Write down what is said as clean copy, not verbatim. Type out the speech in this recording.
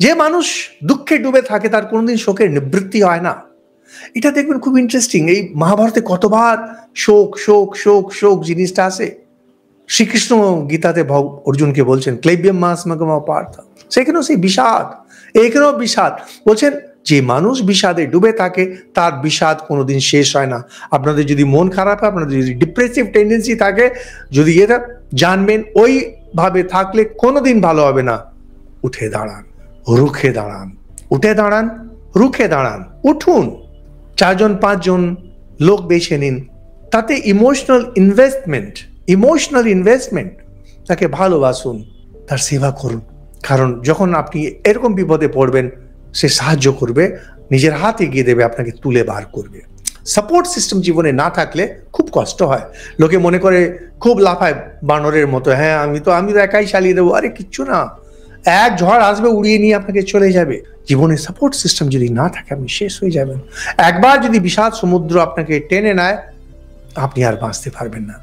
যে মানুষ দুঃখে ডুবে থাকে তার কোনোদিন শোকের নিবৃত্তি হয় না। এটা দেখবেন খুব ইন্টারেস্টিং। এই মহাভারতে কতবার শোক শোক শোক শোক জিনিসটা আসে। শ্রীকৃষ্ণ গীতাতে অর্জুনকে বলছেন ক্লেব্যম মাসমগম পার্থ, সেখানেও সেই বিষাদ, এখানেও বিষাদ বলছেন। যে মানুষ বিষাদে ডুবে থাকে তার বিষাদ কোনোদিন শেষ হয় না। আপনাদের যদি মন খারাপ হয়, আপনাদের যদি ডিপ্রেসিভ টেন্ডেন্সি থাকে, যদি এটা জানবেন ওইভাবে থাকলে কোনোদিন ভালো হবে না। উঠে দাঁড়ান, রুখে দাঁড়ান, উঠে দাঁড়ান, রুখে দাঁড়ান, উঠুন। 4 জন 5 জন লোক বেছে নিন, তাতে ইমোশনাল ইনভেস্টমেন্ট, তাকে ভালোবাসুন, তার সেবা করুন। কারণ যখন আপনি এরকম বিপদে পড়বেন, সে সাহায্য করবে, নিজের হাত এগিয়ে দেবে, আপনাকে তুলে বার করবে। সাপোর্ট সিস্টেম জীবনে না থাকলে খুব কষ্ট হয়। লোকে মনে করে খুব লাফায় বানরের মতো, হ্যাঁ আমি তো একাই চালিয়ে দেবো। আরে কিচ্ছু না, এক ঝড় আসবে উড়িয়ে নিয়ে আপনাকে চলে যাবে। জীবনে সাপোর্ট সিস্টেম যদি না থাকে আপনি শেষ হয়ে যাবেন। একবার যদি বিষাদ সমুদ্র আপনাকে টেনে নেয়, আপনি আর বাঁচতে পারবেন না।